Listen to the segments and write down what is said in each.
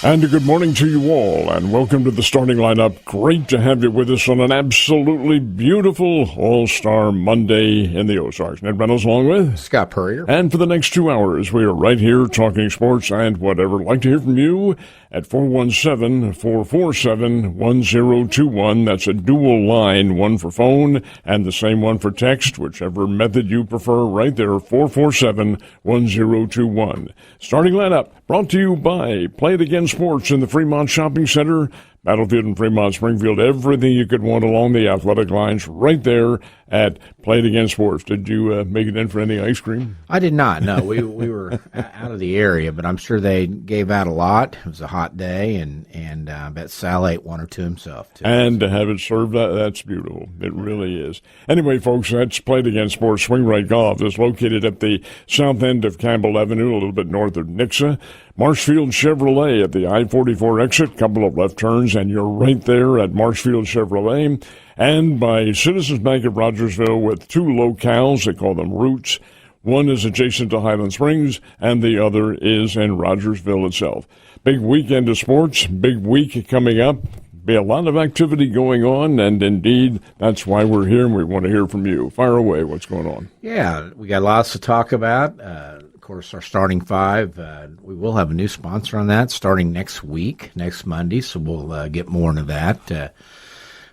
And a good morning to you all, and welcome to the starting lineup. Great to have you with us on an absolutely beautiful All-Star Monday in the Ozarks. Ned Reynolds along with Scott Purrier. And for the next 2 hours, we are right here talking sports and whatever. I'd like to hear from you at 417-447-1021. That's a dual line, one for phone and the same one for text, whichever method you prefer, right there, 447-1021. Starting lineup brought to you by Play It Again Sports in the Fremont Shopping Center, Battlefield in Fremont, Springfield. Everything you could want along the athletic lines right there at Play It Again Sports. Did you make it in for any ice cream? I did not. No, we were out of the area, but I'm sure they gave out a lot. It was a hot day, and I bet Sal ate one or two himself, too. And to have it served, that's beautiful. It really is. Anyway, folks, that's Play It Again Sports. Swing Right Golf is located at the south end of Campbell Avenue, a little bit north of Nixa. Marshfield Chevrolet at the I-44 exit, couple of left turns, and you're right there at Marshfield Chevrolet. And by Citizens Bank of Rogersville with two locales, they call them routes. One is adjacent to Highland Springs, and the other is in Rogersville itself. Big weekend of sports, big week coming up. Be a lot of activity going on, and indeed, that's why we're here, and we want to hear from you. Fire away. What's going on? Yeah, we got lots to talk about. Of course, our starting five, we will have a new sponsor on that starting next week, next Monday, so we'll get more into that.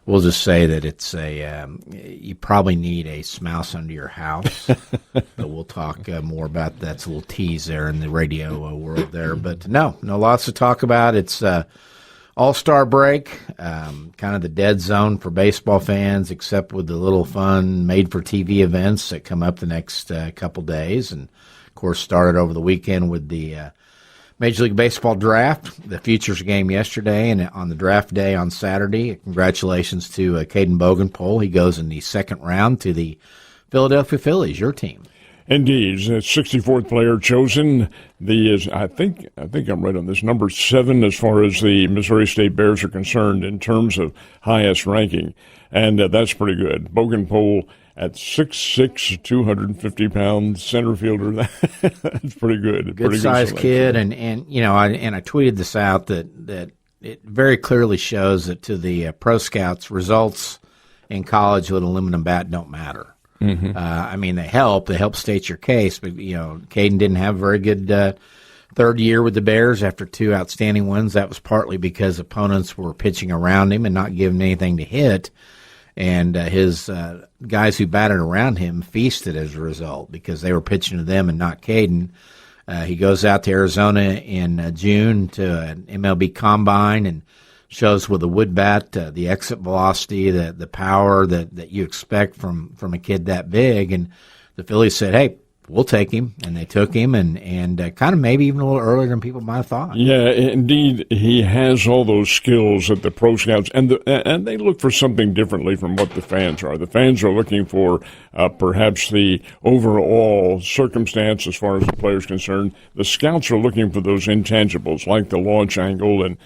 We'll just say that it's you probably need a Smouse under your house, but we'll talk more about that. It's a little tease there in the radio world there. But no, lots to talk about. It's All-Star break, kind of the dead zone for baseball fans, except with the little fun made-for-TV events that come up the next couple days. And, of course, started over the weekend with the Major League Baseball draft, the Futures game yesterday, and on the draft day on Saturday. Congratulations to Caden Bogenpohl. He goes in the second round to the Philadelphia Phillies, your team. Indeed, the 64th player chosen. I think I'm right on this, number 7 as far as the Missouri State Bears are concerned in terms of highest ranking, and that's pretty good. Bogenpohl at 6'6", 250-pound center fielder. That's pretty good. Good sized kid, and I tweeted this out that it very clearly shows that to the pro scouts, results in college with aluminum bat don't matter. Mm-hmm. I mean, they help state your case, but Caden didn't have a very good third year with the Bears after 2 outstanding wins. That was partly because opponents were pitching around him and not giving him anything to hit. And his guys who batted around him feasted as a result because they were pitching to them and not Caden. He goes out to Arizona in June to an MLB combine and shows with a wood bat the exit velocity, the power that you expect from a kid that big. And the Phillies said, hey, we'll take him, and they took him, and kind of maybe even a little earlier than people might have thought. Yeah, indeed, he has all those skills that the pro scouts, and they look for something differently from what the fans are. The fans are looking for perhaps the overall circumstance as far as the player's concerned. The scouts are looking for those intangibles like the launch angle and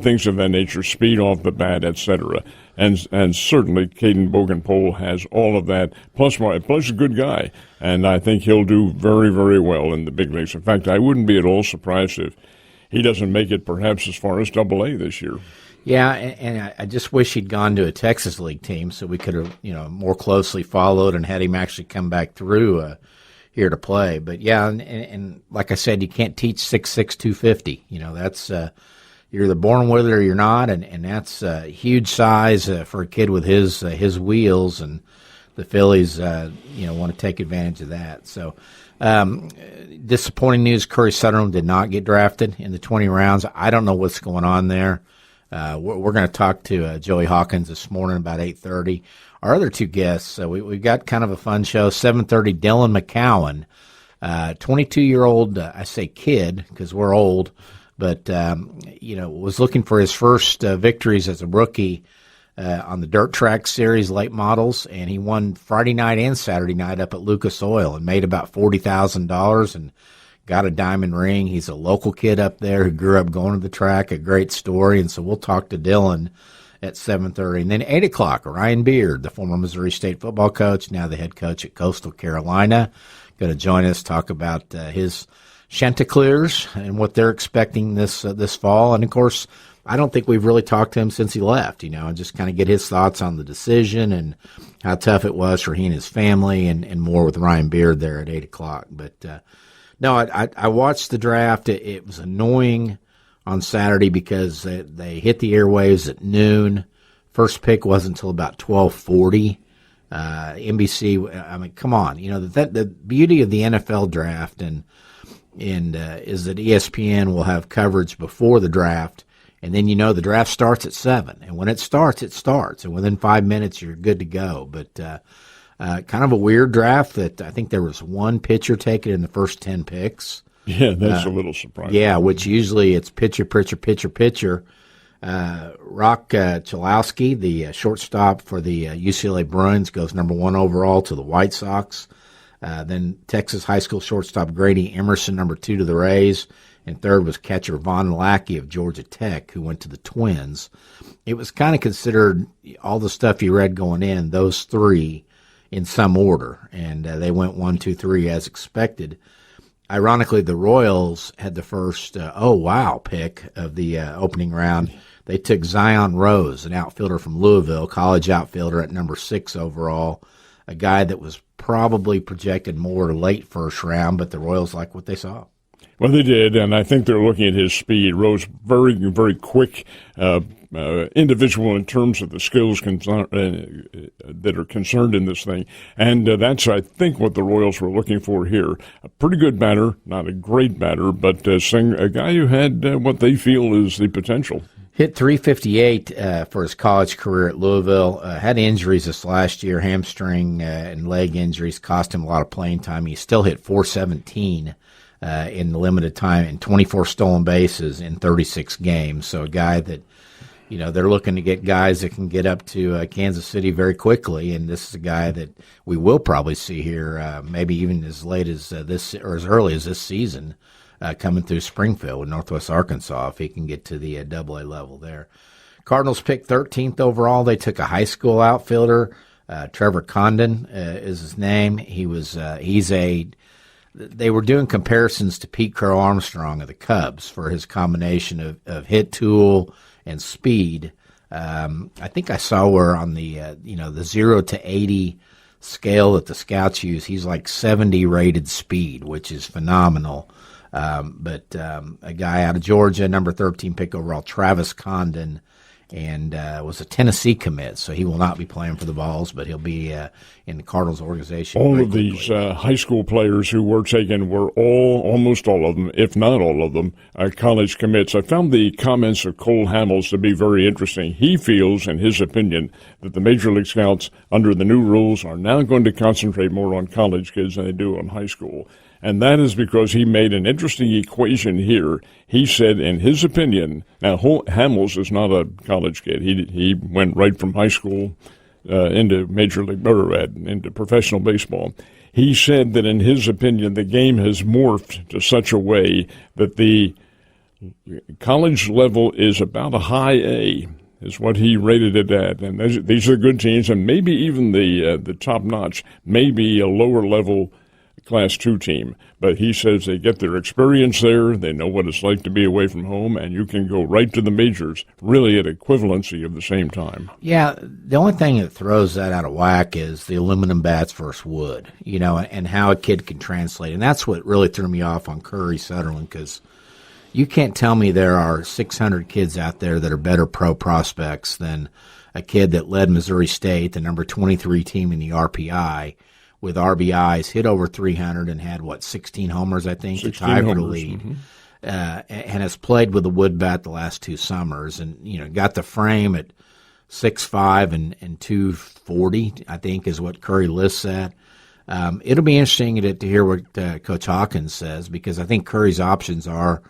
things of that nature, speed off the bat, etc. And certainly Caden Bogenpohl has all of that, plus a good guy. And I think he'll do very, very well in the big leagues. In fact, I wouldn't be at all surprised if he doesn't make it perhaps as far as Double-A this year. Yeah, and I just wish he'd gone to a Texas League team so we could have more closely followed and had him actually come back through here to play. But, yeah, and like I said, you can't teach 6'6", 250. That's you're either born with it or you're not, and that's huge size for a kid with his wheels, and the Phillies want to take advantage of that. So disappointing news, Curry Sutherland did not get drafted in the 20 rounds. I don't know what's going on there. We're going to talk to Joey Hawkins this morning about 8:30. Our other two guests, we've got kind of a fun show, 7:30, Dylan McCowan, 22-year-old, I say kid because we're old, but was looking for his first victories as a rookie on the dirt track series late models, and he won Friday night and Saturday night up at Lucas Oil and made about $40,000 and got a diamond ring. He's a local kid up there who grew up going to the track, a great story, and so we'll talk to Dylan at 7:30. And then 8 o'clock, Ryan Beard, the former Missouri State football coach, now the head coach at Coastal Carolina, going to join us, talk about his Chanticleers and what they're expecting this fall. And, of course, I don't think we've really talked to him since he left, and just kind of get his thoughts on the decision and how tough it was for he and his family, and more with Ryan Beard there at 8 o'clock. But, no, I watched the draft. It was annoying on Saturday because they hit the airwaves at noon. First pick wasn't until about 12:40. NBC, I mean, come on. The beauty of the NFL draft and is that ESPN will have coverage before the draft, and then the draft starts at 7. And when it starts, and within 5 minutes you're good to go. But kind of a weird draft that I think there was one pitcher taken in the first 10 picks. Yeah, that's a little surprising. Yeah, which usually it's pitcher. Rock Chalowski, the shortstop for the UCLA Bruins, goes number 1 overall to the White Sox. Then Texas high school shortstop Grady Emerson, number 2 to the Rays. And third was catcher Von Lackey of Georgia Tech, who went to the Twins. It was kind of considered, all the stuff you read going in, those three in some order. And they went 1, 2, 3 as expected. Ironically, the Royals had the first pick of the opening round. They took Zion Rose, an outfielder from Louisville, college outfielder at number 6 overall, a guy that was probably projected more late first round, but the Royals like what they saw. Well, they did, and I think they're looking at his speed. Rose, very, very quick individual in terms of the skills that are concerned in this thing. And that's, I think, what the Royals were looking for here. A pretty good batter, not a great batter, but a guy who had what they feel is the potential. Hit .358 for his college career at Louisville. Had injuries this last year, hamstring and leg injuries cost him a lot of playing time. He still hit .417 in the limited time and 24 stolen bases in 36 games. So a guy that, they're looking to get guys that can get up to Kansas City very quickly, and this is a guy that we will probably see here, maybe even as late as this or as early as this season, coming through Springfield with Northwest Arkansas if he can get to the AA level there. Cardinals picked 13th overall. They took a high school outfielder, Trevor Condon is his name. They were doing comparisons to Pete Crow Armstrong of the Cubs for his combination of hit tool and speed. I think I saw where on the the 0 to 80 scale that the scouts use, he's like 70 rated speed, which is phenomenal. But a guy out of Georgia, number 13 pick overall, Travis Condon, and was a Tennessee commit, so he will not be playing for the Vols, but he'll be in the Cardinals organization. All of these high school players who were taken were almost all of them, if not all of them, college commits. I found the comments of Cole Hamels to be very interesting. He feels, in his opinion, that the Major League Scouts, under the new rules, are now going to concentrate more on college kids than they do on high school. And that is because he made an interesting equation here. He said, in his opinion, now Hamels is not a college kid. He went right from high school into Major League into professional baseball. He said that, in his opinion, the game has morphed to such a way that the college level is about a high A, is what he rated it at. And these are good teams, and maybe even the top notch, maybe a lower level Class 2 team. But he says they get their experience there, they know what it's like to be away from home, and you can go right to the majors, really at equivalency of the same time. Yeah, the only thing that throws that out of whack is the aluminum bats versus wood, and how a kid can translate. And that's what really threw me off on Curry Sutherland, because you can't tell me there are 600 kids out there that are better pro prospects than a kid that led Missouri State, the number 23 team in the RPI, with RBIs, hit over 300 and had, 16 homers, I think, to tie for the lead. Mm-hmm. And has played with a wood bat the last 2 summers and, got the frame at 6'5" and 240, I think, is what Curry lists at. It'll be interesting to hear what Coach Hawkins says, because I think Curry's options are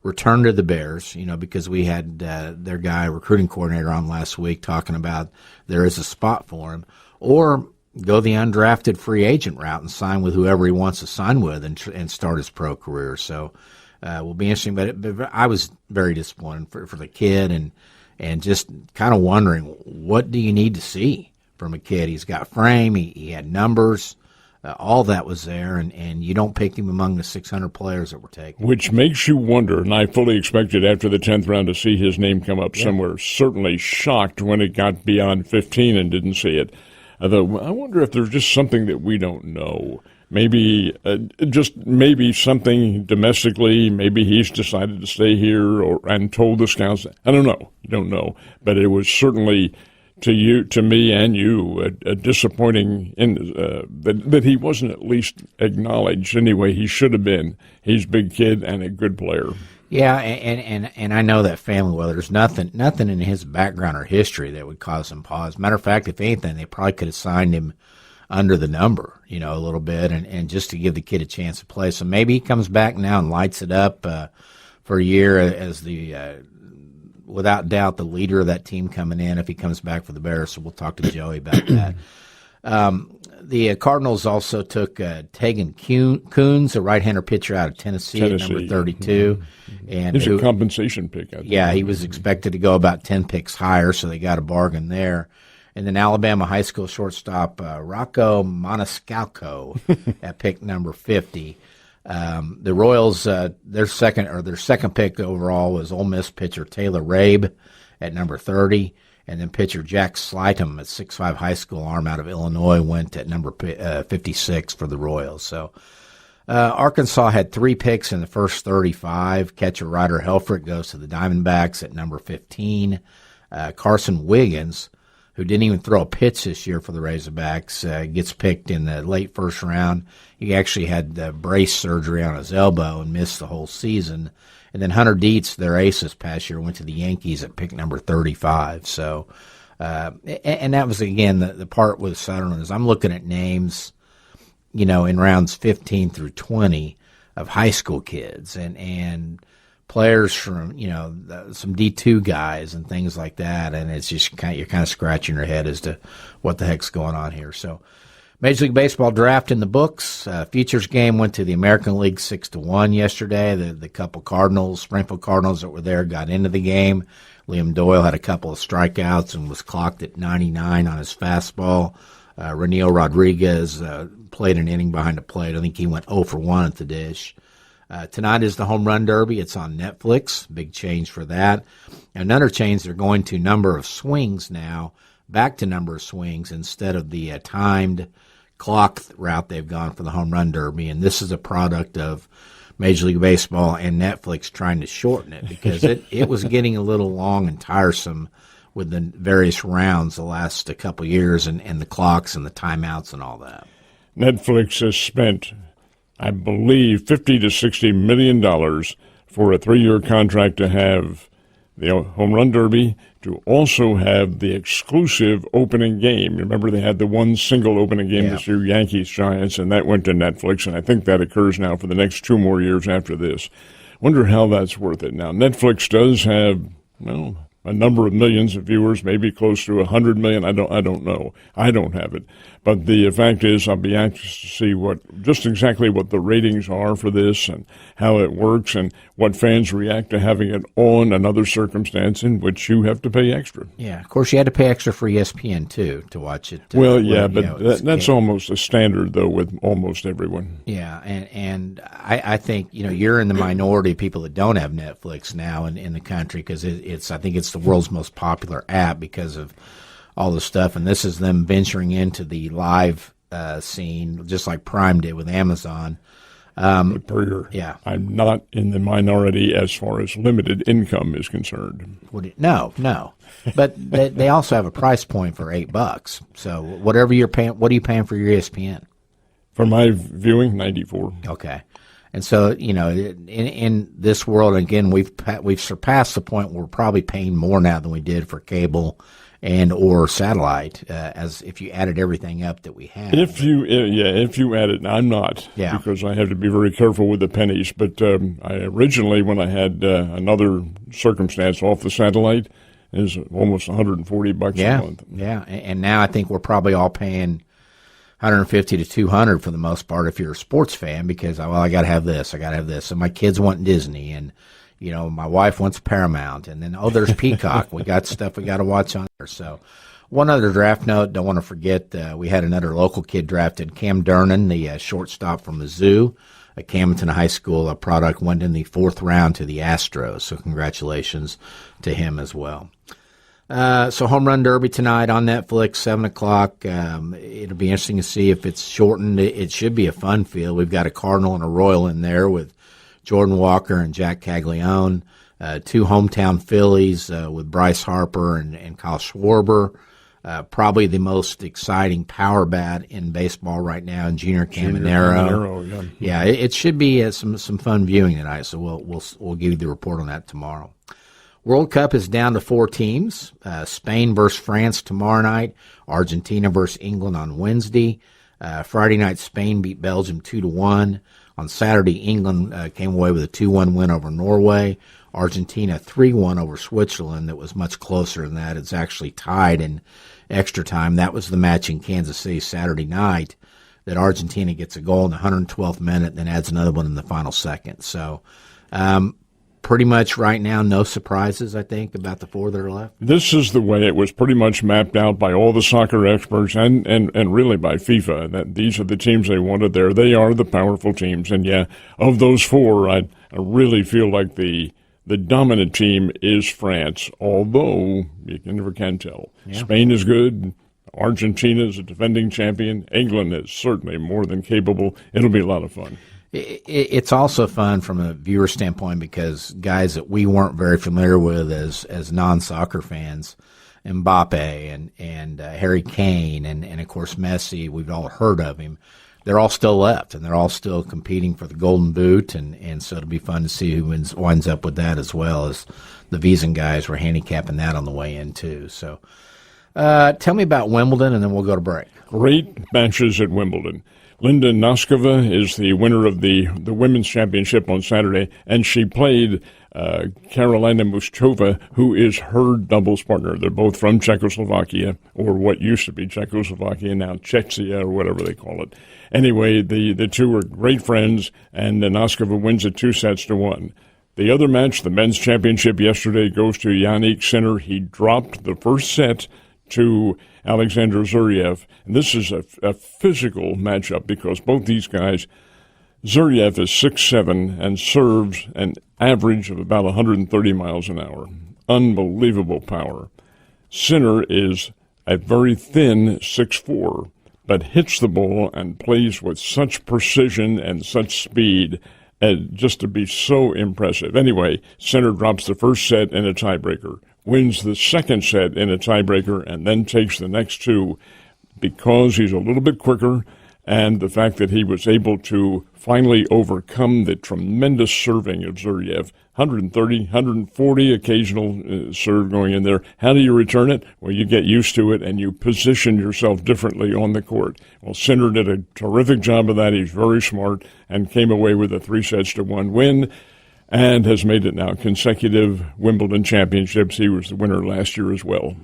return to the Bears, because we had their guy, recruiting coordinator, on last week talking about there is a spot for him, or go the undrafted free agent route and sign with whoever he wants to sign with and start his pro career. So will be interesting. But I was very disappointed for the kid and just kind of wondering, what do you need to see from a kid? He's got frame. He had numbers. all that was there, and you don't pick him among the 600 players that were taken. Which makes you wonder, and I fully expected after the 10th round to see his name come up somewhere. Certainly shocked when it got beyond 15 and didn't see it. Although I wonder if there's just something that we don't know. Maybe maybe something domestically. Maybe he's decided to stay here and told the scouts. I don't know. You don't know. But it was certainly to me and you, a disappointing that he wasn't at least acknowledged. Anyway, he should have been. He's a big kid and a good player. Yeah, and I know that family well. There's nothing in his background or history that would cause him pause. Matter of fact, if anything, they probably could have signed him under the number, a little bit, and just to give the kid a chance to play. So maybe he comes back now and lights it up for a year as the without doubt the leader of that team coming in if he comes back for the Bears. So we'll talk to Joey about that. The Cardinals also took Tegan Coons, a right-hander pitcher out of Tennessee. At number 32. And it's a compensation pick. He was expected to go about 10 picks higher, so they got a bargain there. And then Alabama high school shortstop Rocco Maniscalco at pick number 50. The Royals, their second pick overall was Ole Miss pitcher Taylor Rabe at number 30. And then pitcher Jack Slytham at 6'5" high school arm out of Illinois went at number 56 for the Royals. So Arkansas had 3 picks in the first 35. Catcher Ryder Helfrich goes to the Diamondbacks at number 15. Carson Wiggins, who didn't even throw a pitch this year for the Razorbacks, gets picked in the late first round. He actually had brace surgery on his elbow and missed the whole season. And then Hunter Dietz, their ace this past year, went to the Yankees at pick number 35. So, and that was, again, the part with Sutherland is I'm looking at names, in rounds 15 through 20 of high school kids and players from, some D2 guys and things like that. And it's just you're kind of scratching your head as to what the heck's going on here. So, Major League Baseball draft in the books. Futures game went to the American League 6-1 yesterday. The couple Springfield Cardinals that were there got into the game. Liam Doyle had a couple of strikeouts and was clocked at 99 on his fastball. Reniel Rodriguez played an inning behind the plate. I think he went 0 for 1 at the dish. Tonight is the Home Run Derby. It's on Netflix. Big change for that. Another change, they're going to number of swings now, back to number of swings instead of the timed clock route they've gone for the Home Run Derby. And this is a product of Major League Baseball and Netflix trying to shorten it because it was getting a little long and tiresome with the various rounds the last couple years and the clocks and the timeouts and all that. Netflix has spent, I believe, $50 to $60 million for a 3-year contract to have the Home Run Derby, to also have the exclusive opening game. Remember, they had the one single opening game this year, Yankees-Giants, and that went to Netflix, and I think that occurs now for the next 2 more years after this. Wonder how that's worth it. Now, Netflix does have, a number of millions of viewers, maybe close to 100 million. I don't know. I don't have it. But the fact is, I'll be anxious to see just exactly what the ratings are for this and how it works and what fans react to having it on another circumstance in which you have to pay extra. Yeah, of course, you had to pay extra for ESPN, too, to watch it. That's almost a standard, though, with almost everyone. Yeah, and I think, you're in the minority of people that don't have Netflix now in the country because I think it's the world's most popular app because of all the stuff, and this is them venturing into the live scene, just like Prime did with Amazon. Berger, I'm not in the minority as far as limited income is concerned. No. But they also have a price point for $8. So whatever you're paying, what are you paying for your ESPN? For my viewing, $94. Okay. And so, in this world, again, we've surpassed the point where we're probably paying more now than we did for cable and or satellite, as if you added everything up that we have. If you add it, I'm not, because I have to be very careful with the pennies. But I originally, when I had another circumstance off the satellite, it was almost $140 a month. Yeah, and now I think we're probably all paying $150 to $200 for the most part if you're a sports fan because I got to have this, and my kids want Disney, and my wife wants Paramount, and then there's Peacock. We got stuff we got to watch on there. So One other draft note, don't want to forget, we had another local kid drafted, Cam Durnin, the shortstop from Mizzou, a Camdenton High School product, went in the 4th round to the Astros, so congratulations to him as well. So Home Run Derby tonight on Netflix, 7 o'clock. It'll be interesting to see if it's shortened. It should be a fun field. We've got a Cardinal and a Royal in there with Jordan Walker and Jack Caglione, 2 hometown Phillies with Bryce Harper and Kyle Schwarber. Probably the most exciting power bat in baseball right now in Junior Caminero. Yeah, it should be some fun viewing tonight. So we'll give you the report on that tomorrow. World Cup is down to 4 teams. Spain versus France tomorrow night. Argentina versus England on Wednesday. Friday night, Spain beat Belgium 2-1. On Saturday, England came away with a 2-1 win over Norway. Argentina 3-1 over Switzerland. That was much closer than that. It's actually tied in extra time. That was the match in Kansas City Saturday night that Argentina gets a goal in the 112th minute, then adds another one in the final second. So pretty much right now, no surprises, I think, about the 4 that are left. This is the way it was pretty much mapped out by all the soccer experts and really by FIFA, that these are the teams they wanted there. They are the powerful teams. And, yeah, of those 4, I really feel like the dominant team is France, although you never can tell. Yeah. Spain is good. Argentina is a defending champion. England is certainly more than capable. It'll be a lot of fun. It's also fun from a viewer standpoint because guys that we weren't very familiar with as non-soccer fans, Mbappe and Harry Kane and of course Messi, we've all heard of him. They're all still left, and they're all still competing for the Golden Boot, and so it'll be fun to see who winds up with that, as well as the Wiesn guys were handicapping that on the way in too. So tell me about Wimbledon, and then we'll go to break. Great matches at Wimbledon. Linda Noskova is the winner of the women's championship on Saturday, and she played Karolina Muchova, who is her doubles partner. They're both from Czechoslovakia, or what used to be Czechoslovakia, now Czechia, or whatever they call it. Anyway, the two are great friends, and Noskova wins it 2-1. The other match, the men's championship yesterday, goes to Yannick Sinner. He dropped the first set to Alexander Zuriev. And this is a physical matchup because both these guys, Zuriev is 6'7" and serves an average of about 130 miles an hour. Unbelievable power. Sinner is a very thin 6'4", but hits the ball and plays with such precision and such speed as just to be so impressive. Anyway, Sinner drops the first set in a tiebreaker, wins the second set in a tiebreaker, and then takes the next 2 because he's a little bit quicker, and the fact that he was able to finally overcome the tremendous serving of Zuriev. 130, 140 occasional serve going in there. How do you return it? Well, you get used to it, and you position yourself differently on the court. Well, Sinner did a terrific job of that. He's very smart and came away with a 3-1 win and has made it now consecutive Wimbledon championships. He was the winner last year as well.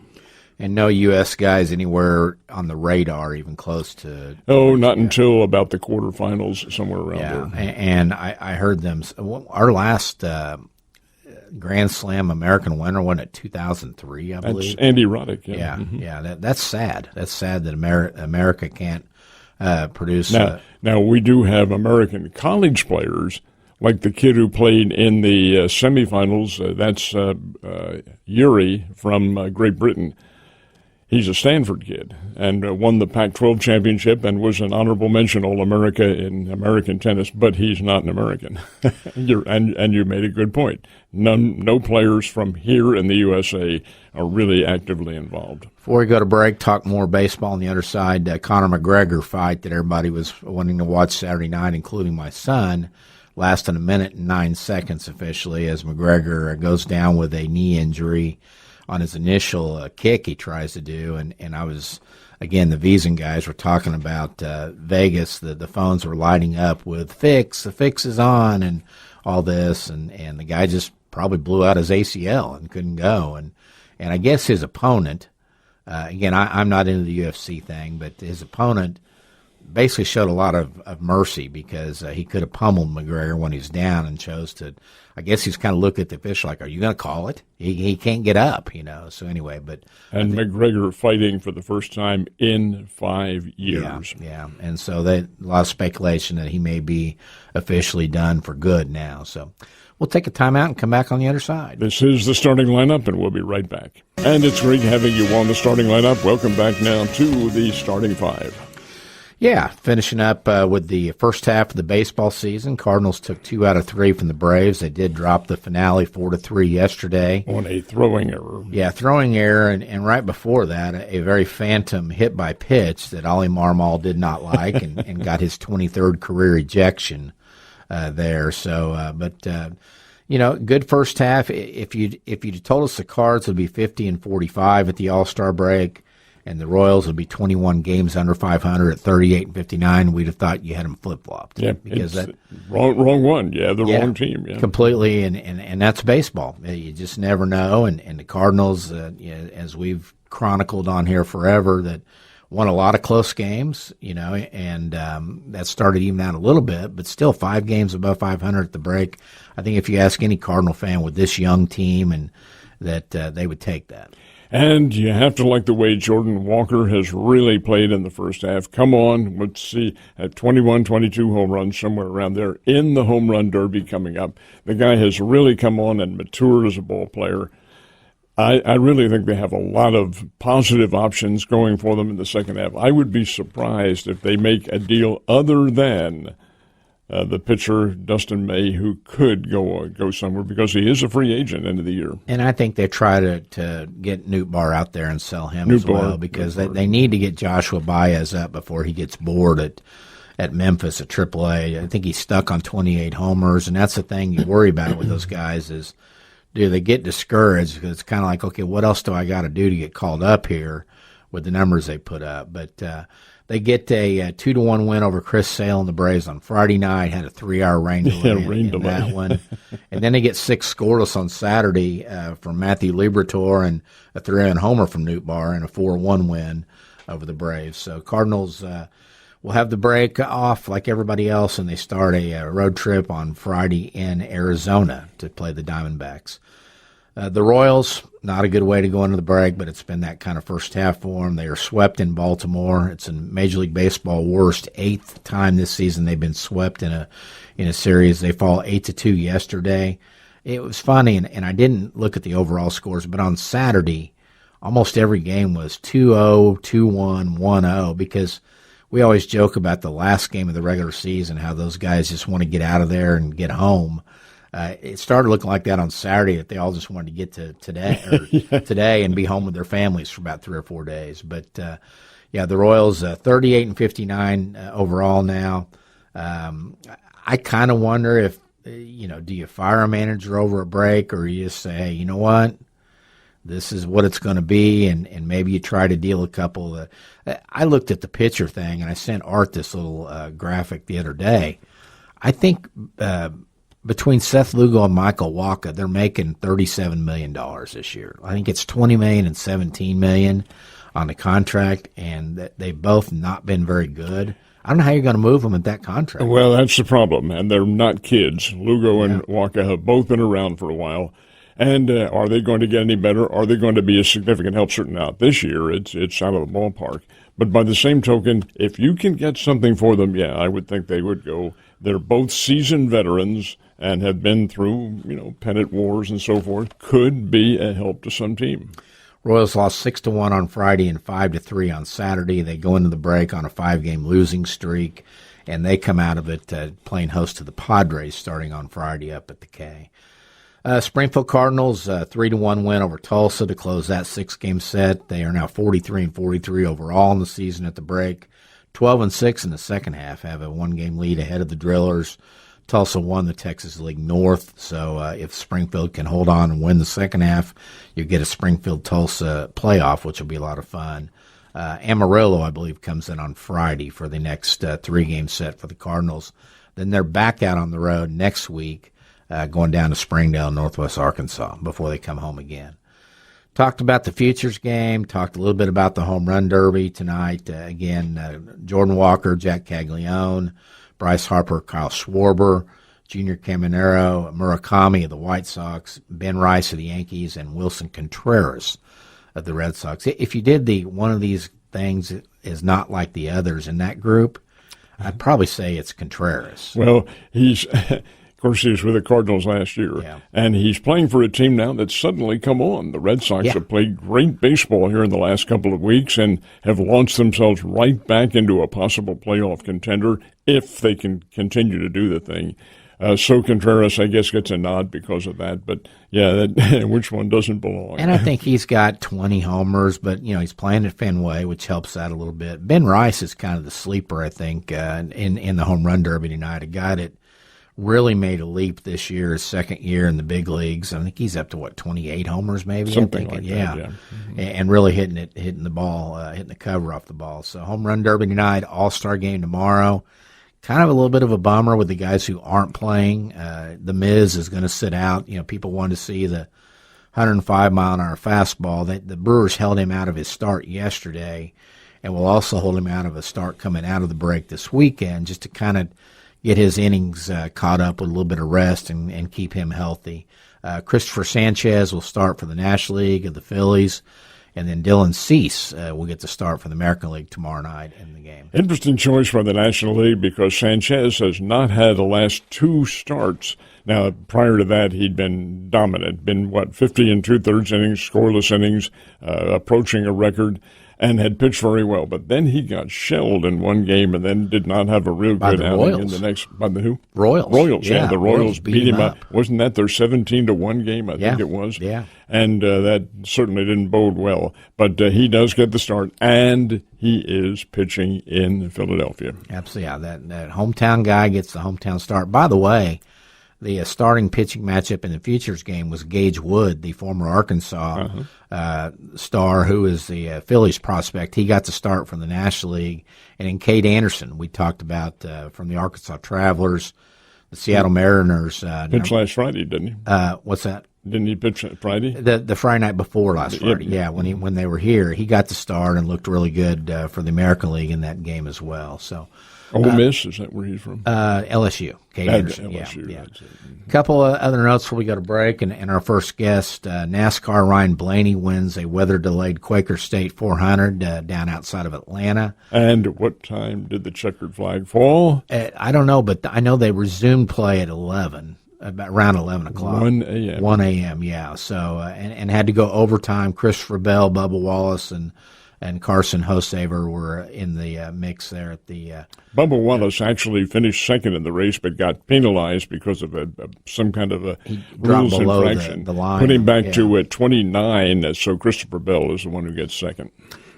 And no U.S. guys anywhere on the radar, even close to. Oh, not until about the quarterfinals, somewhere around there. Yeah, and I heard them. Our last Grand Slam American winner won at 2003, I believe. That's Andy Roddick. Yeah, yeah. That's sad. That's sad that America can't produce. Now we do have American college players, like the kid who played in the semifinals. That's Yuri from Great Britain. He's a Stanford kid and won the Pac-12 championship and was an honorable mention All-America in American tennis, but he's not an American. and you made a good point. No players from here in the USA are really actively involved. Before we go to break, talk more baseball on the other side. Conor McGregor fight that everybody was wanting to watch Saturday night, including my son, lasted 1 minute and 9 seconds officially as McGregor goes down with a knee injury on his initial kick he tries to do. And I was, again, the Wiesn guys were talking about Vegas. The phones were lighting up with the fix is on and all this. And the guy just probably blew out his ACL and couldn't go. And I guess his opponent, again, I'm not into the UFC thing, but his opponent, basically showed a lot of mercy because he could have pummeled McGregor when he's down and chose to. I guess he's kind of looking at the official like, "Are you going to call it?" He can't get up, So anyway, and McGregor fighting for the first time in 5 years. Yeah, and so a lot of speculation that he may be officially done for good now. So we'll take a timeout and come back on the other side. This is the starting lineup, and we'll be right back. And it's great having you on the starting lineup. Welcome back now to the starting five. Yeah, finishing up with the first half of the baseball season. Cardinals took 2 out of 3 from the Braves. They did drop the finale 4-3 yesterday. On a throwing error. Yeah, throwing error, and right before that, a very phantom hit by pitch that Ollie Marmol did not like and got his 23rd career ejection there. So, good first half. If you'd told us the Cards would be 50-45 at the All-Star break, and the Royals would be 21 games under 500 at 38-59, we'd have thought you had them flip-flopped. Yeah, because that wrong one. Yeah, wrong team. Yeah, completely, and that's baseball. You just never know. And the Cardinals, as we've chronicled on here forever, that won a lot of close games, and that started even out a little bit, but still 5 games above 500 at the break. I think if you ask any Cardinal fan with this young team, and that they would take that. And you have to like the way Jordan Walker has really played in the first half. Come on, let's see, at 21, 22 home runs, somewhere around there, in the home run derby coming up. The guy has really come on and matured as a ball player. I really think they have a lot of positive options going for them in the second half. I would be surprised if they make a deal other than the pitcher, Dustin May, who could go somewhere because he is a free agent end of the year. And I think they try to get Newt Barr out there and sell him as well because they need to get Joshua Baez up before he gets bored at Memphis at AAA. I think he's stuck on 28 homers, and that's the thing you worry about with those guys is do they get discouraged because it's kind of like, okay, what else do I got to do to get called up here with the numbers they put up? But they get a 2-1 win over Chris Sale and the Braves on Friday night. Had a 3-hour rain delay in that one, and then they get 6 scoreless on Saturday from Matthew Liberatore and a 3-run homer from Newt Barr and a 4-1 win over the Braves. So Cardinals will have the break off like everybody else, and they start a road trip on Friday in Arizona to play the Diamondbacks. The Royals, not a good way to go into the break, but it's been that kind of first half for them. They are swept in Baltimore. It's in Major League Baseball worst 8th time this season they've been swept in a series. They fall 8-2 yesterday. It was funny, and I didn't look at the overall scores, but on Saturday, almost every game was 2-0, 2-1, 1-0, because we always joke about the last game of the regular season, how those guys just want to get out of there and get home. It started looking like that on Saturday, that they all just wanted to get to today and be home with their families for about 3 or 4 days. But, the Royals, 38-59 overall now. I kind of wonder if, do you fire a manager over a break, or you just say, hey, you know what? This is what it's going to be, and maybe you try to deal a couple. I looked at the pitcher thing, and I sent Art this little graphic the other day. I think between Seth Lugo and Michael Wacha, they're making $37 million this year. I think it's $20 million and $17 million on the contract, and they've both not been very good. I don't know how you're going to move them at that contract. Well, that's the problem, and they're not kids. Lugo and Wacha have both been around for a while. And are they going to get any better? Are they going to be a significant help? Certainly not this year. It's out of the ballpark. But by the same token, if you can get something for them, I would think they would go. They're both seasoned veterans and have been through, pennant wars and so forth. Could be a help to some team. Royals lost 6-1 on Friday and 5-3 on Saturday. They go into the break on a 5-game losing streak, and they come out of it playing host to the Padres starting on Friday up at the K. Springfield Cardinals, 3-1 win over Tulsa to close that 6-game set. They are now 43-43 overall in the season at the break. 12-6 in the second half, have a 1-game lead ahead of the Drillers. Tulsa won the Texas League North, so if Springfield can hold on and win the second half, you get a Springfield-Tulsa playoff, which will be a lot of fun. Amarillo, I believe, comes in on Friday for the next 3-game set for the Cardinals. Then they're back out on the road next week, going down to Springdale, Northwest Arkansas, before they come home again. Talked about the Futures game, talked a little bit about the Home Run Derby tonight. Jordan Walker, Jack Caglione, Bryce Harper, Kyle Schwarber, Junior Caminero, Murakami of the White Sox, Ben Rice of the Yankees, and Wilson Contreras of the Red Sox. If you did one of these things is not like the others in that group, I'd probably say it's Contreras. Well, of course, he was with the Cardinals last year, and he's playing for a team now that's suddenly come on. The Red Sox have played great baseball here in the last couple of weeks and have launched themselves right back into a possible playoff contender if they can continue to do the thing. So Contreras, I guess, gets a nod because of that. But, which one doesn't belong? And I think he's got 20 homers, but, he's playing at Fenway, which helps out a little bit. Ben Rice is kind of the sleeper, I think, in the Home Run Derby tonight, a guy that really made a leap this year, his second year in the big leagues. I think he's up to 28 homers maybe. Something like that, yeah. Mm-hmm. And really hitting the ball, hitting the cover off the ball. So Home Run Derby tonight, All-Star game tomorrow. Kind of a little bit of a bummer with the guys who aren't playing. The Miz is going to sit out. People want to see the 105-mile-an-hour fastball. The Brewers held him out of his start yesterday, and will also hold him out of a start coming out of the break this weekend, just to kind of get his innings caught up with a little bit of rest and keep him healthy. Christopher Sanchez will start for the National League of the Phillies, and then Dylan Cease will get to start for the American League tomorrow night in the game. Interesting choice for the National League because Sanchez has not had the last two starts. Now, prior to that, he'd been dominant, 50 and two-thirds innings, scoreless innings, approaching a record, and had pitched very well. But then he got shelled in one game and then did not have a real good outing in the next. By the who? Royals. The Royals beat him up. Wasn't that their 17-1 game? I think it was. Yeah. And that certainly didn't bode well. But he does get the start, and he is pitching in Philadelphia. Absolutely. Yeah, that hometown guy gets the hometown start. By the way, the starting pitching matchup in the Futures game was Gage Wood, the former Arkansas star, who is the Phillies prospect. He got to start from the National League. And then Cade Anderson, we talked about from the Arkansas Travelers, the Seattle Mariners. Pitched last Friday, didn't he? What's that? Didn't he pitch Friday? The Friday night before last Friday. Yeah, when they were here, he got to start and looked really good for the American League in that game as well. So. Ole Miss, is that where he's from? LSU. Cade Anderson. LSU, yeah. A couple of other notes before we go to break, and our first guest, NASCAR Ryan Blaney wins a weather-delayed Quaker State 400 down outside of Atlanta. And what time did the checkered flag fall? I don't know, but I know they resumed play at 11. About around 11 o'clock. 1 a.m. 1 a.m., yeah. So, and had to go overtime. Christopher Bell, Bubba Wallace, and Carson Hosaver were in the mix there at the. Bubba Wallace actually finished second in the race, but got penalized because of some kind of a rules infraction. The line, put him back to 29. So Christopher Bell is the one who gets second.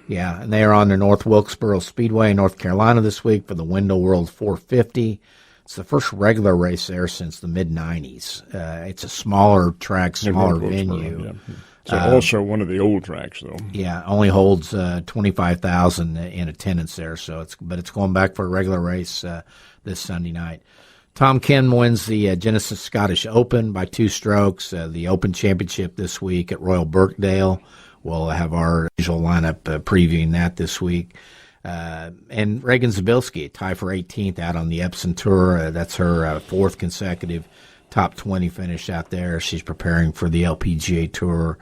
Yeah, and they are on the North Wilkesboro Speedway in North Carolina this week for the Wendell World 450. It's the first regular race there since the mid-'90s. It's a smaller track, smaller venue. Yeah. So also one of the old tracks, though. Yeah, only holds 25,000 in attendance there. So it's going back for a regular race this Sunday night. Tom Kim wins the Genesis Scottish Open by 2 strokes. The Open Championship this week at Royal Birkdale. We'll have our usual lineup previewing that this week. And Reagan Zabilski, tie for 18th out on the Epson Tour. That's her 4th consecutive top 20 finish out there. She's preparing for the LPGA Tour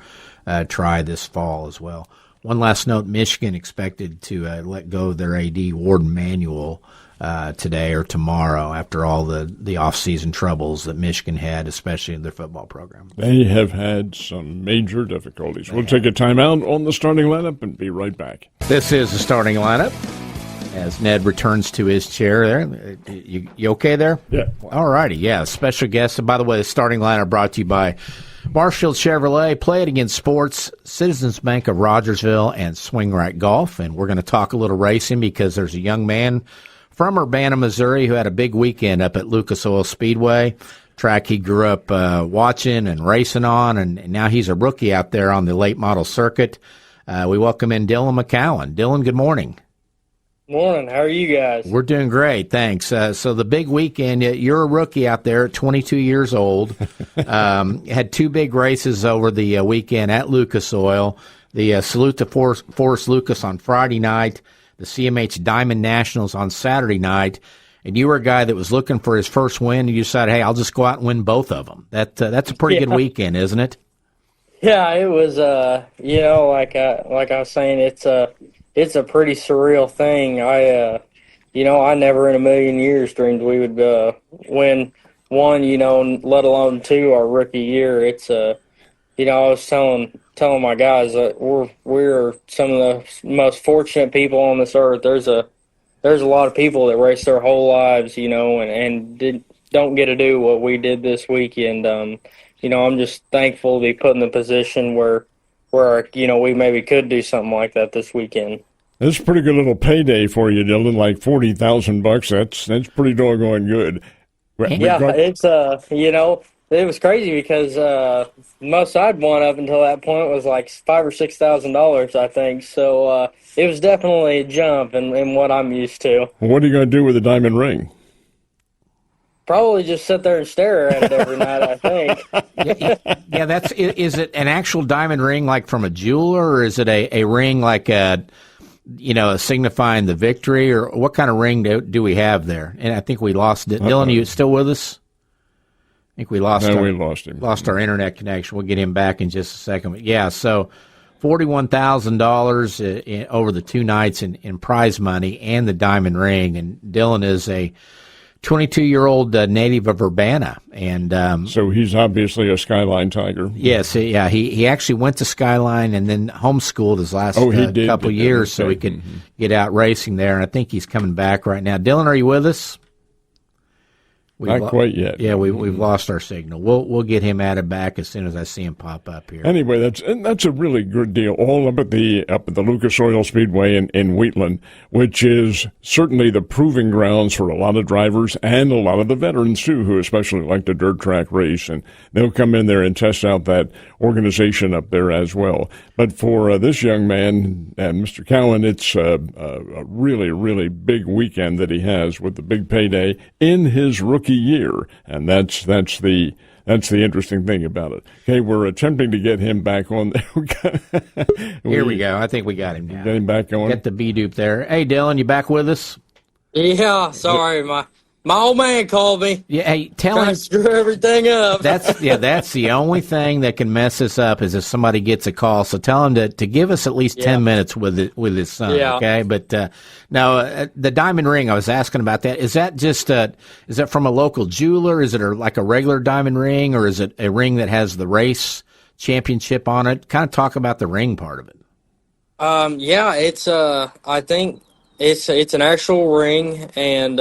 try this fall as well. One last note, Michigan expected to let go of their AD, Warden Manuel, today or tomorrow after all the off-season troubles that Michigan had, especially in their football program. They have had some major difficulties. We'll take a timeout on the starting lineup and be right back. This is the starting lineup as Ned returns to his chair there. You okay there? Yeah. All righty, yeah. Special guest. And by the way, the starting lineup brought to you by Marshfield Chevrolet, Play It Again Sports, Citizens Bank of Rogersville, and Swing Right Golf. And we're going to talk a little racing because there's a young man from Urbana, Missouri, who had a big weekend up at Lucas Oil Speedway, track he grew up watching and racing on, and now he's a rookie out there on the late model circuit. We welcome in Dylan McCowan. Dylan, good morning. Morning. How are you guys? We're doing great, thanks. So the big weekend, you're a rookie out there, 22 years old. Had two big races over the weekend at Lucas Oil. The Salute to Forrest Lucas on Friday night, the CMH Diamond Nationals on Saturday night. And you were a guy that was looking for his first win, and you decided, hey, I'll just go out and win both of them. That's a pretty good weekend, isn't it? Yeah, it was. Like I was saying, it's a pretty surreal thing. I never in a million years dreamed we would win one, let alone two our rookie year. It's I was telling my guys that we're some of the most fortunate people on this earth. There's a lot of people that race their whole lives, and don't get to do what we did this weekend. I'm just thankful to be put in the position where we maybe could do something like that this weekend. That's a pretty good little payday for you, Dylan. Like $40,000. That's pretty doggone good. Yeah, it's it was crazy because most I'd won up until that point was like $5,000 or $6,000, I think. So it was definitely a jump in what I'm used to. Well, what are you going to do with the diamond ring? Probably just sit there and stare at it every night, I think. Yeah, is it an actual diamond ring like from a jeweler, or is it a ring like signifying the victory, or what kind of ring do we have there? And I think we lost it. Dylan, are you still with us? I think we lost we lost him. Lost our internet connection. We'll get him back in just a second. But yeah, so $41,000 over the two nights in prize money and the diamond ring. And Dylan is a 22-year-old native of Urbana, and so he's obviously a Skyline Tiger. Yes, yeah, he actually went to Skyline and then homeschooled his last couple of years so he could get out racing there. And I think he's coming back right now. Dylan, are you with us? Not quite yet. Yeah, we've lost our signal. We'll get him added back as soon as I see him pop up here. Anyway, that's a really good deal. All up at the Lucas Oil Speedway in Wheatland, which is certainly the proving grounds for a lot of drivers and a lot of the veterans too, who especially like the dirt track race, and they'll come in there and test out that organization up there as well. But for this young man, Mr. Cowan, it's a really, really big weekend that he has with the big payday in his rookie year, and that's the interesting thing about it. Okay, we're attempting to get him back on there. Here we go. I think we got him now. Get him back on. Get the B-dupe there. Hey, Dylan, you back with us? Yeah, sorry, my old man called me. Yeah, hey, tell him. Trying to screw everything up. That's the only thing that can mess us up is if somebody gets a call. So tell him to give us at least 10 minutes with his son. Yeah. Okay, but no, the diamond ring. I was asking about that. Is that just is that from a local jeweler? Is it like a regular diamond ring, or is it a ring that has the race championship on it? Kind of talk about the ring part of it. Yeah, it's I think it's an actual ring, and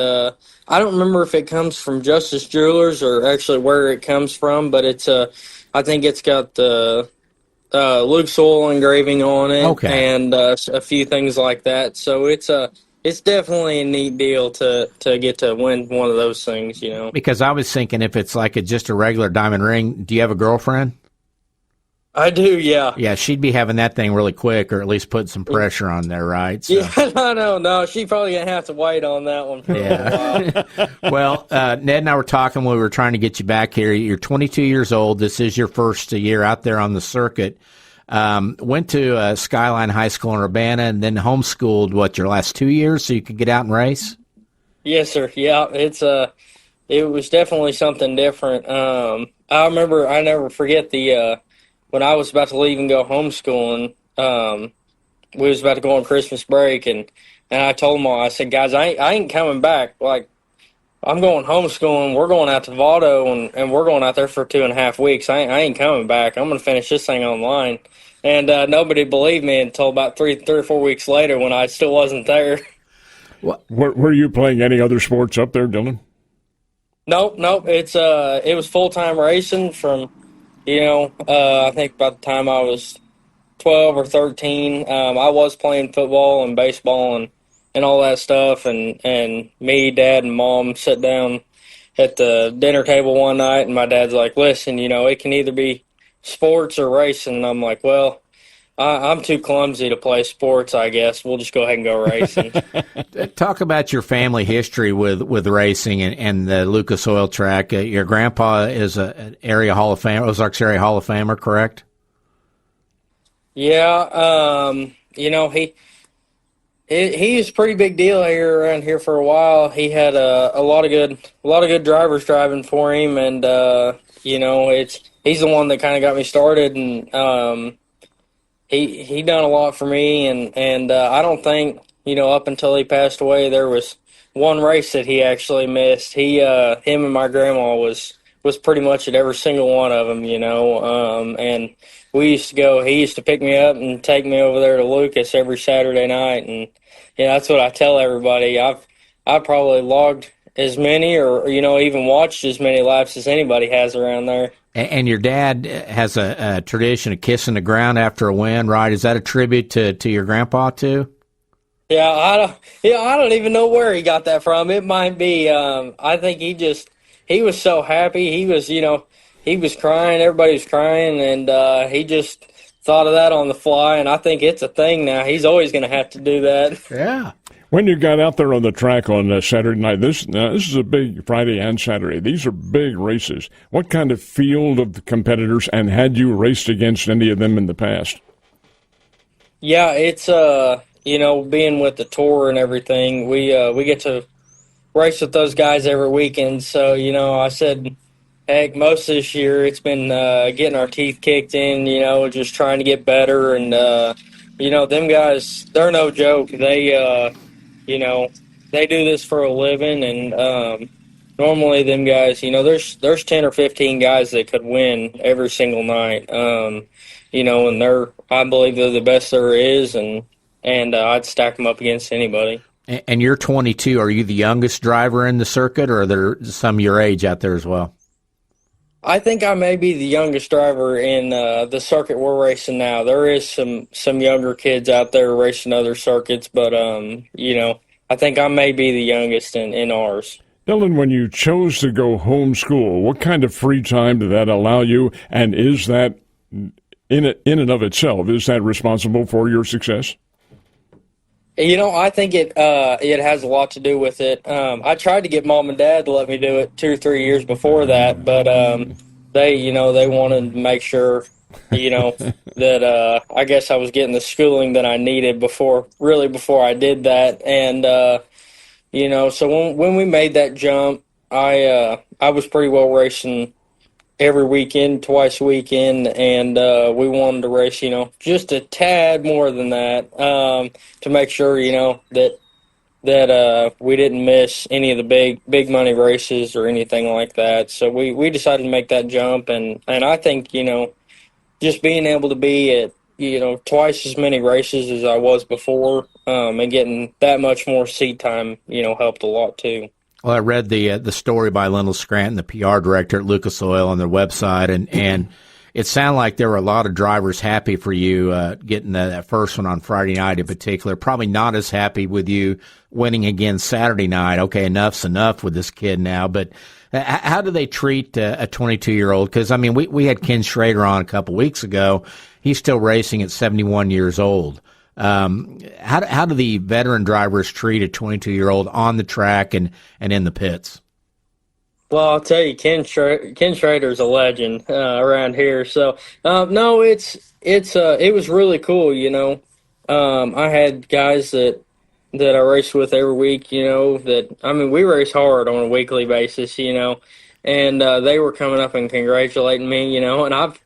I don't remember if it comes from Justice Jewelers or actually where it comes from, but it's I think it's got the Luke's Oil engraving on it, and a few things like that. So it's definitely a neat deal to get to win one of those things, Because I was thinking if it's like just a regular diamond ring, do you have a girlfriend? I do, yeah. Yeah, she'd be having that thing really quick, or at least put some pressure on there, right? So. Yeah, I don't know. She's probably going to have to wait on that one for a while. Well, Ned and I were talking when we were trying to get you back here. You're 22 years old. This is your first year out there on the circuit. Went to Skyline High School in Urbana and then homeschooled, your last 2 years so you could get out and race? Yes, sir. Yeah, it was definitely something different. I remember, I never forget when I was about to leave and go homeschooling, we was about to go on Christmas break, and I told them all, I said, guys, I ain't coming back. Like, I'm going homeschooling. We're going out to Vado, and we're going out there for 2.5 weeks. I ain't coming back. I'm going to finish this thing online. And nobody believed me until about 3 or 4 weeks later when I still wasn't there. What? Were you playing any other sports up there, Dylan? Nope. It was full-time racing from – I think by the time I was 12 or 13, I was playing football and baseball and all that stuff. And me, Dad, and Mom sat down at the dinner table one night, and my dad's like, listen, it can either be sports or racing. And I'm like, well, I'm too clumsy to play sports, I guess. We'll just go ahead and go racing. Talk about your family history with racing and the Lucas Oil Track. Your grandpa is an area Hall of Famer, Ozarks area Hall of Famer, correct? Yeah, he was a pretty big deal here around here for a while. He had a lot of good drivers driving for him, and he's the one that kind of got me started, and he done a lot for me, and I don't think up until he passed away there was one race that he actually missed. Him and my grandma was pretty much at every single one of them, and we used to go. He used to pick me up and take me over there to Lucas every Saturday night, and that's what I tell everybody. I've probably logged as many, or even watched as many laps as anybody has around there. And your dad has a tradition of kissing the ground after a win, right? Is that a tribute to your grandpa too? Yeah, I don't even know where he got that from. It might be. I think he was so happy. He was crying. Everybody was crying, and he just thought of that on the fly. And I think it's a thing now. He's always going to have to do that. Yeah. When you got out there on the track on Saturday night, this is a big Friday and Saturday. These are big races. What kind of field of competitors, and had you raced against any of them in the past? Yeah, it's being with the tour and everything, we get to race with those guys every weekend. So I said, heck, most of this year it's been getting our teeth kicked in. Just trying to get better, and them guys, they're no joke. They do this for a living, and normally them guys, there's 10 or 15 guys that could win every single night. And I believe they're the best there is, and I'd stack them up against anybody. And you're 22. Are you the youngest driver in the circuit, or are there some your age out there as well? I think I may be the youngest driver in the circuit we're racing now. There is some younger kids out there racing other circuits, but I think I may be the youngest in ours. Dylan, when you chose to go homeschool, what kind of free time did that allow you, and is that in and of itself, is that responsible for your success? I think it has a lot to do with it. I tried to get mom and dad to let me do it 2 or 3 years before that, but they wanted to make sure, that I guess I was getting the schooling that I needed before I did that. And so when we made that jump, I was pretty well racing every weekend, twice a weekend, and we wanted to race, just a tad more than that, to make sure, that we didn't miss any of the big money races or anything like that. So we decided to make that jump, and I think, just being able to be at, twice as many races as I was before, and getting that much more seat time, helped a lot too. Well, I read the story by Lyndall Scranton, the PR director at Lucas Oil, on their website, and it sounded like there were a lot of drivers happy for you getting that first one on Friday night in particular. Probably not as happy with you winning again Saturday night. Okay, enough's enough with this kid now. But how do they treat a 22-year-old? Because, we had Ken Schrader on a couple weeks ago. He's still racing at 71 years old. How do the veteran drivers treat a 22-year-old on the track and in the pits? Well, I'll tell you, Ken Schrader's a legend around here. So no, it was really cool. I had guys that I raced with every week. We race hard on a weekly basis. And they were coming up and congratulating me. And I've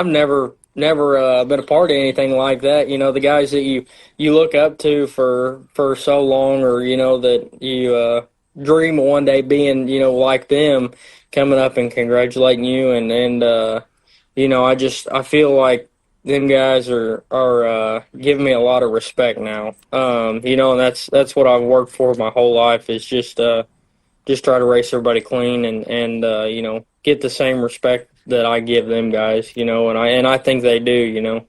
never been a part of anything like that. The guys that you look up to for so long, or that you dream of one day being like them, coming up and congratulating you, and I feel like them guys are giving me a lot of respect now. And that's what I've worked for my whole life, is just try to race everybody clean and get the same respect that I give them guys, and I think they do,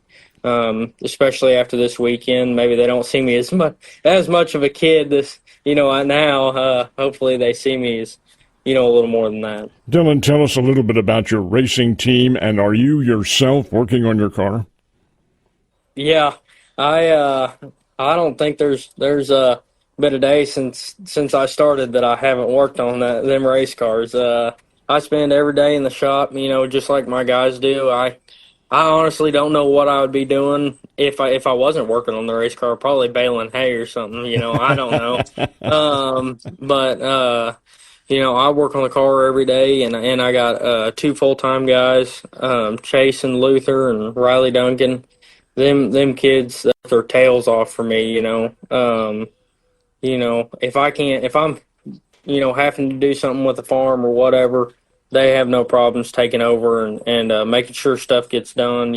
especially after this weekend. Maybe they don't see me as much of a kid now. Hopefully they see me as, a little more than that. Dylan, tell us a little bit about your racing team, and are you yourself working on your car? Yeah, I don't think there's been a day since I started that I haven't worked on them race cars. I spend every day in the shop, just like my guys do. I honestly don't know what I would be doing if I wasn't working on the race car. Probably baling hay or something. I don't know. But I work on the car every day, and I got two full-time guys, Chase and Luther and Riley Duncan. Them kids, that's their tails off for me. If I'm having to do something with the farm or whatever, they have no problems taking over and making sure stuff gets done.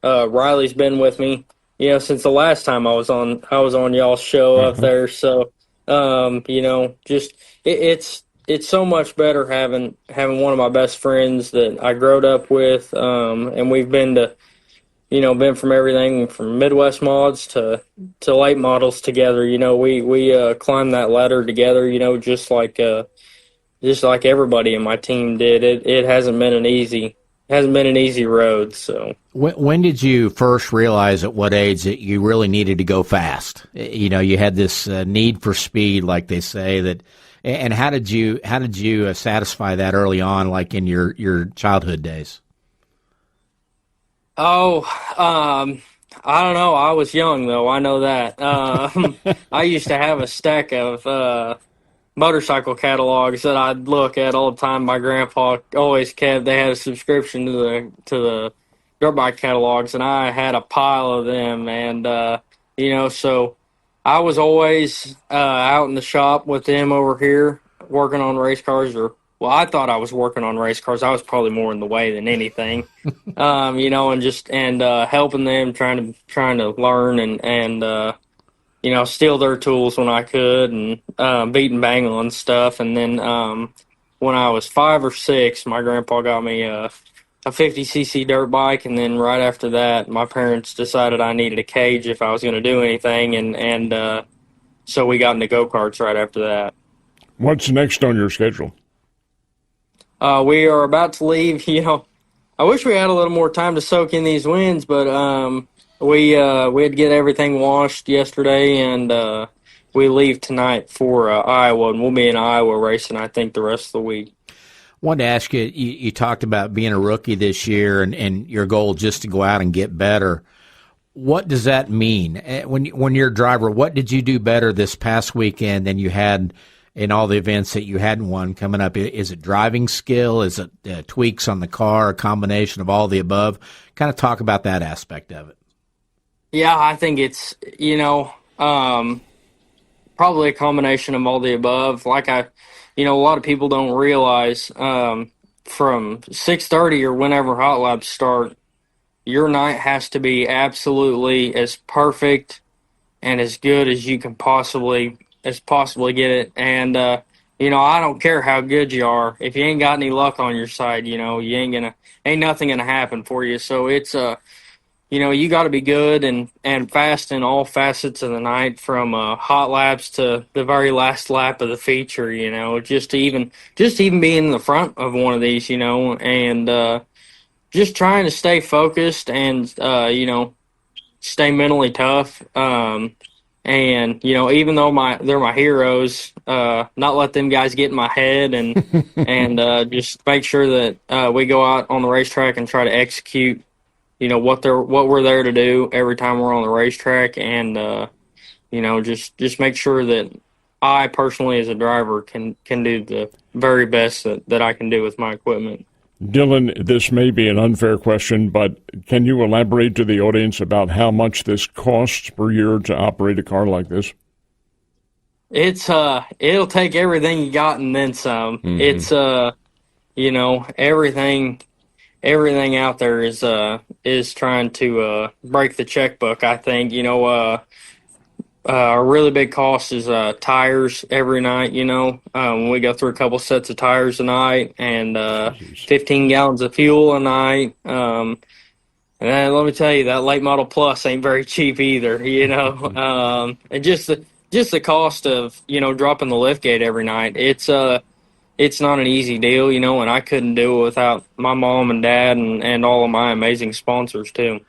Riley's been with me, since the last time I was on y'all's show up there. So, just it's so much better having one of my best friends that I growed up with, and we've been from everything from Midwest mods to late models together. We climbed that ladder together. Just like everybody in my team did. It hasn't been an easy road. So When did you first realize at what age that you really needed to go fast? You had this need for speed, like they say. And how did you satisfy that early on, like in your childhood days? Oh, I don't know. I was young though. I know that. I used to have a stack of motorcycle catalogs that I'd look at all the time. My grandpa always kept. They had a subscription to the dirt bike catalogs, and I had a pile of them. And so I was always out in the shop with them over here working on race cars. Well, I thought I was working on race cars. I was probably more in the way than anything, and helping them, trying to learn and steal their tools when I could, and beat and bang on stuff. And then when I was 5 or 6, my grandpa got me a 50cc dirt bike, and then right after that, my parents decided I needed a cage if I was going to do anything, and so we got into go-karts right after that. What's next on your schedule? We are about to leave. I wish we had a little more time to soak in these wins, but we had to get everything washed yesterday, and we leave tonight for Iowa, and we'll be in Iowa racing, I think, the rest of the week. Wanted to ask you, you talked about being a rookie this year and your goal just to go out and get better. What does that mean? When you're a driver, what did you do better this past weekend than you had in all the events that you hadn't won coming up? Is it driving skill? Is it tweaks on the car, a combination of all the above? Kind of talk about that aspect of it. Yeah, I think it's, probably a combination of all the above. A lot of people don't realize from 6:30 or whenever hot laps start, your night has to be absolutely as perfect and as good as you can possibly get it. And I don't care how good you are, if you ain't got any luck on your side, you ain't nothing gonna happen for you. So it's you got to be good and fast in all facets of the night, from hot laps to the very last lap of the feature. Just to even be in the front of one of these, and just trying to stay focused and stay mentally tough. And even though they're my heroes, not let them guys get in my head, and just make sure that we go out on the racetrack and try to execute what we're there to do every time we're on the racetrack, and just make sure that I personally as a driver can do the very best that I can do with my equipment. Dylan, this may be an unfair question, but can you elaborate to the audience about how much this costs per year to operate a car like this? It'll take everything you got and then some. Mm-hmm. It's everything out there is trying to break the checkbook. I think a really big cost is tires every night. When we go through a couple sets of tires a night, and 15 gallons of fuel a night. And let me tell you, that late model plus ain't very cheap either. And just the cost of dropping the lift gate every night. It's not an easy deal, and I couldn't do it without my mom and dad and all of my amazing sponsors too.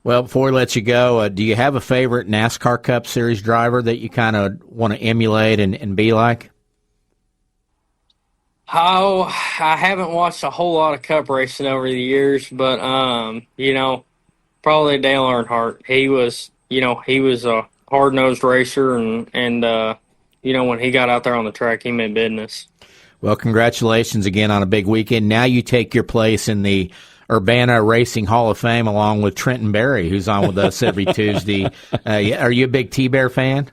Well, before we let you go, do you have a favorite NASCAR Cup Series driver that you kind of want to emulate and be like? Oh, I haven't watched a whole lot of Cup racing over the years, but probably Dale Earnhardt. He was a hard-nosed racer, and when he got out there on the track, he meant business. Well, congratulations again on a big weekend. Now you take your place in the Urbana Racing Hall of Fame along with Trenton Berry, who's on with us every Tuesday. Are you a big T-Bear fan?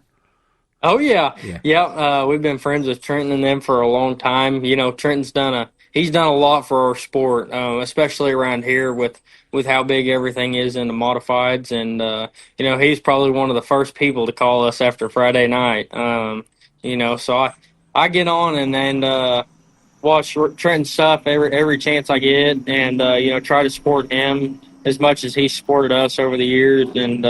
Oh, yeah. We've been friends with Trenton and them for a long time. Trenton's done a lot for our sport, especially around here with how big everything is in the modifieds. And, he's probably one of the first people to call us after Friday night. So I get on and watch Trenton's stuff every chance I get, and try to support him as much as he supported us over the years, and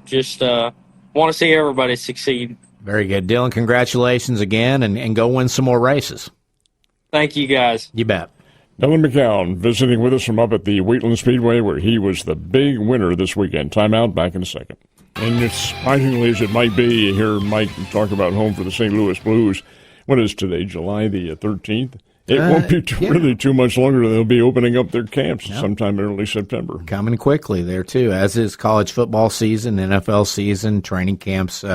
just want to see everybody succeed. Very good, Dylan. Congratulations again, and go win some more races. Thank you, guys. You bet. Dylan McCown visiting with us from up at the Wheatland Speedway, where he was the big winner this weekend. Timeout, back in a second. And as surprisingly as it might be, you hear Mike talk about home for the St. Louis Blues. What is today, July the 13th? It won't be really too much longer. They'll be opening up their camps sometime in early September. Coming quickly there, too, as is college football season, NFL season, training camps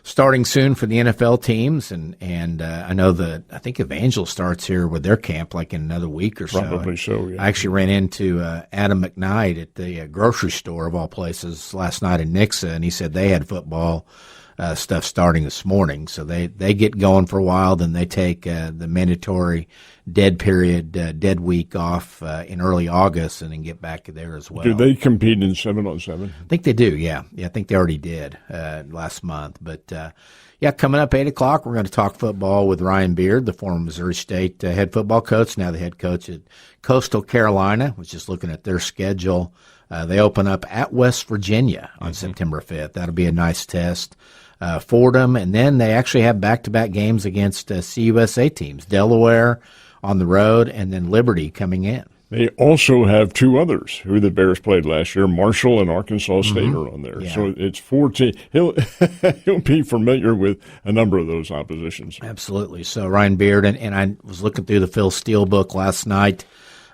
starting soon for the NFL teams. And I know I think Evangel starts here with their camp like in another week or so. Probably so, yeah. I actually ran into Adam McKnight at the grocery store, of all places, last night in Nixa, and he said they had football stuff starting this morning. So they get going for a while, then they take the mandatory dead week off in early August, and then get back there as well. Do they compete in 7-on-7? I think they do, yeah. I think they already did last month. But, coming up 8 o'clock, we're going to talk football with Ryan Beard, the former Missouri State head football coach, now the head coach at Coastal Carolina, which is looking at their schedule. They open up at West Virginia on September 5th. That'll be a nice test for them. And then they actually have back-to-back games against CUSA teams, Delaware on the road, and then Liberty coming in. They also have two others who the Bears played last year. Marshall and Arkansas State are on there. Yeah. So it's 14. He'll be familiar with a number of those oppositions. Absolutely. So Ryan Beard, and I was looking through the Phil Steele book last night.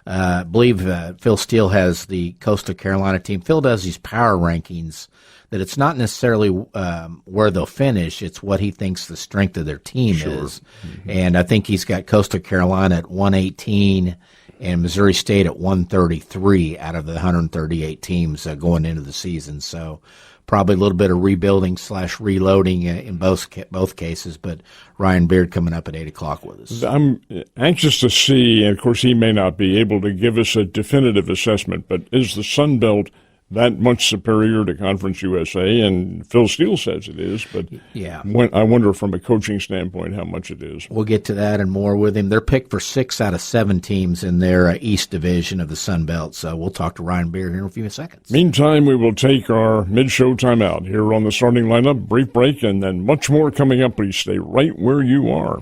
I believe Phil Steele has the Coastal Carolina team. Phil does these power rankings that it's not necessarily where they'll finish. It's what he thinks the strength of their team is. Mm-hmm. And I think he's got Coastal Carolina at 118 and Missouri State at 133 out of the 138 teams going into the season. So probably a little bit of rebuilding / reloading in both cases, but Ryan Beard coming up at 8 o'clock with us. I'm anxious to see, and of course he may not be able to give us a definitive assessment, but is the Sun Belt that much superior to Conference USA? And Phil Steele says it is, but I wonder from a coaching standpoint how much it is. We'll get to that and more with him. They're picked for 6 out of 7 teams in their East Division of the Sun Belt, so we'll talk to Ryan Beard here in a few seconds. Meantime, we will take our mid-show timeout here on the starting lineup, brief break, and then much more coming up. Please stay right where you are.